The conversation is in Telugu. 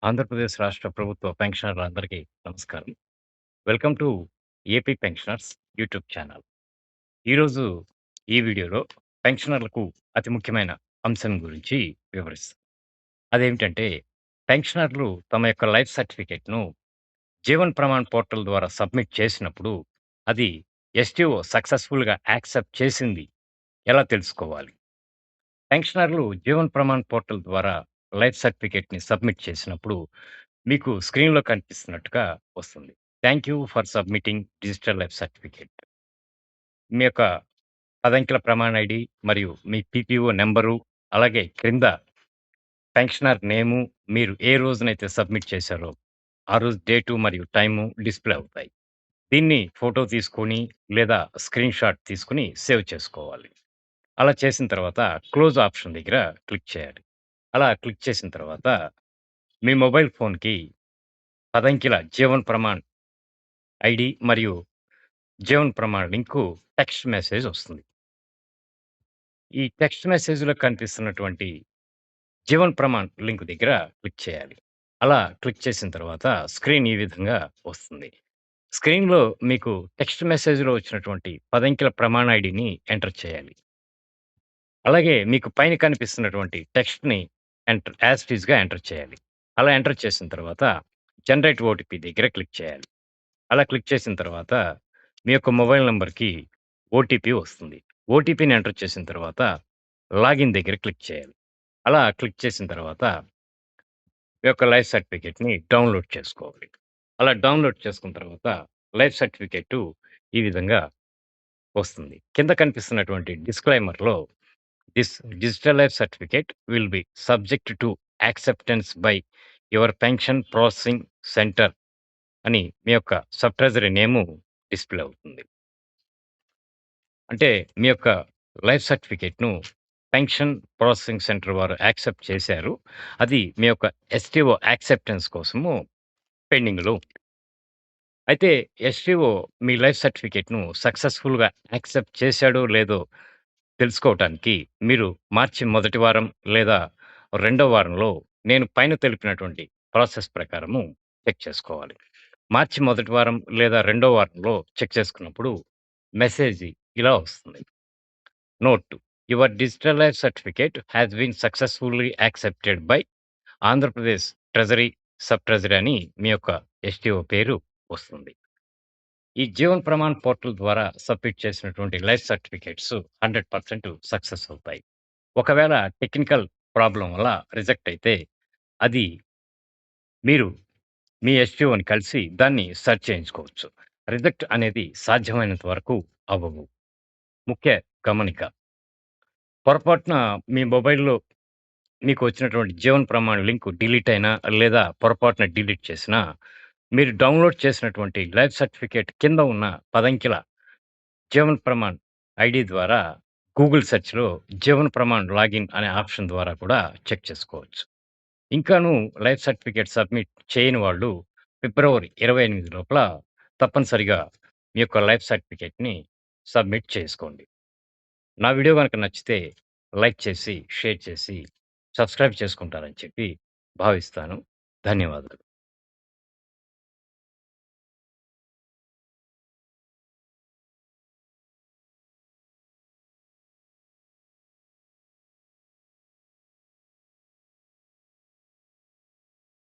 ఆంధ్రప్రదేశ్ రాష్ట్ర ప్రభుత్వ పెన్షనర్లందరికీ నమస్కారం. Welcome to AP pensioners YouTube channel. ఈరోజు ఈ వీడియోలో పెన్షనర్లకు అతి ముఖ్యమైన అంశం గురించి వివరిస్తాను. అదేమిటంటే పెన్షనర్లు తమ యొక్క లైఫ్ సర్టిఫికేట్‌ను జీవన్ ప్రమాణ్ పోర్టల్ ద్వారా సబ్మిట్ చేసినప్పుడు అది ఎస్‌టిఓ సక్సెస్‌ఫుల్‌గా యాక్సెప్ట్ చేసింది ఎలా తెలుసుకోవాలి? పెన్షనర్లు జీవన్ ప్రమాణ్ పోర్టల్ ద్వారా లైఫ్ సర్టిఫికేట్‌ని సబ్మిట్ చేసినప్పుడు మీకు స్క్రీన్‌లో కనిపిస్తున్నట్టుగా వస్తుంది. Thank you for submitting digital life certificate. మీ యొక్క పదంకెల ప్రమాణ ఐడీ మరియు మీ పీపీఓ నంబరు, అలాగే క్రింద పెన్షనర్ నేము, మీరు ఏ రోజునైతే సబ్మిట్ చేశారో, ఆ రోజు డేటు మరియు టైము డిస్‌ప్లే అవుతాయి. దీన్ని ఫోటో తీసుకొని లేదా స్క్రీన్‌షాట్ తీసుకొని సేవ్ చేసుకోవాలి. అలా చేసిన తర్వాత క్లోజ్ ఆప్షన్ దగ్గర క్లిక్ చేయాలి. అలా క్లిక్ చేసిన తర్వాత మీ మొబైల్ ఫోన్‌కి పదంకెల జీవన్ ప్రమాణ్ ఐడీ మరియు Jeevan Pramaan link text message వస్తుంది. ఈ టెక్స్ట్ మెసేజ్‌లో కనిపిస్తున్నటువంటి జీవన్ ప్రమాణ్ లింక్ దగ్గర క్లిక్ చేయాలి. అలా క్లిక్ చేసిన తర్వాత స్క్రీన్ ఈ విధంగా వస్తుంది. స్క్రీన్‌లో మీకు టెక్స్ట్ మెసేజ్‌లో వచ్చినటువంటి పదంకెల ప్రమాణ ఐడీని ఎంటర్ చేయాలి. అలాగే మీకు పైన కనిపిస్తున్నటువంటి టెక్స్ట్‌ని యాజ్ ఇట్ ఈస్‌గా ఎంటర్ చేయాలి. అలా ఎంటర్ చేసిన తర్వాత జనరేట్ ఓటీపీ దగ్గర క్లిక్ చేయాలి. అలా క్లిక్ చేసిన తర్వాత మీ యొక్క మొబైల్ నంబర్‌కి ఓటీపీ వస్తుంది. ఓటీపీని ఎంటర్ చేసిన తర్వాత లాగిన్ దగ్గర క్లిక్ చేయాలి. అలా క్లిక్ చేసిన తర్వాత మీ యొక్క లైఫ్ సర్టిఫికేట్‌ని డౌన్‌లోడ్ చేసుకోవాలి. అలా డౌన్‌లోడ్ చేసుకున్న తర్వాత లైఫ్ సర్టిఫికేటు ఈ విధంగా వస్తుంది. కింద కనిపిస్తున్నటువంటి డిస్క్లైమర్‌లో this digital life certificate will be subject to acceptance by your pension processing centre అని మీ యొక్క సబ్ ట్రెజరీ నేము డిస్‌ప్లే అవుతుంది. అంటే మీ యొక్క లైఫ్ సర్టిఫికేట్‌ను పెన్షన్ ప్రాసెసింగ్ సెంటర్ వారు యాక్సెప్ట్ చేశారు. అది మీ యొక్క ఎస్‌టిఓ యాక్సెప్టెన్స్ కోసము పెండింగ్‌లో ఉంది. అయితే ఎస్‌టిఓ మీ లైఫ్ సర్టిఫికేట్‌ను సక్సెస్‌ఫుల్‌గా యాక్సెప్ట్ చేశాడో లేదో తెలుసుకోవటానికి మీరు మార్చి మొదటి వారం లేదా రెండో వారంలో నేను పైన తెలిపినటువంటి ప్రాసెస్ ప్రకారము చెక్ చేసుకోవాలి. మార్చి మొదటి వారం లేదా రెండో వారంలో చెక్ చేసుకున్నప్పుడు మెసేజ్ ఇలా వస్తుంది. Note: your digital life certificate has been successfully accepted by Andhra Pradesh treasury sub treasury అని మీ యొక్క ఎస్‌టిఓ పేరు వస్తుంది. ఈ జీవన్ ప్రమాణ్ పోర్టల్ ద్వారా సబ్మిట్ చేసినటువంటి లైఫ్ సర్టిఫికేట్స్ 100% సక్సెస్ అవుతాయి. ఒకవేళ టెక్నికల్ ప్రాబ్లమ్ వల్ల రిజెక్ట్ అయితే అది మీరు మీ ఎస్‌టిఓని కలిసి దాన్ని సరి చేయించుకోవచ్చు. రిజెక్ట్ అనేది సాధ్యమైనంత వరకు అవ్వవు. ముఖ్య గమనిక: పొరపాటున మీ మొబైల్‌లో మీకు వచ్చినటువంటి జీవన్ ప్రమాణ్ లింక్ డిలీట్ అయినా, లేదా పొరపాటున డిలీట్ చేసినా, మీరు డౌన్‌లోడ్ చేసినటువంటి లైఫ్ సర్టిఫికేట్ కింద ఉన్న పదంకెల జీవన్ ప్రమాణ్ ఐడీ ద్వారా గూగుల్ సెర్చ్‌లో జీవన్ ప్రమాణ్ లాగిన్ అనే ఆప్షన్ ద్వారా కూడా చెక్ చేసుకోవచ్చు. ఇంకాను లైఫ్ సర్టిఫికేట్ సబ్మిట్ చేయని వాళ్ళు ఫిబ్రవరి 28 లోపల తప్పనిసరిగా మీ యొక్క లైఫ్ సర్టిఫికేట్‌ని సబ్మిట్ చేసుకోండి. నా వీడియో గనుక నచ్చితే లైక్ చేసి, షేర్ చేసి, సబ్స్క్రైబ్ చేసుకుంటారని చెప్పి భావిస్తాను. ధన్యవాదాలు.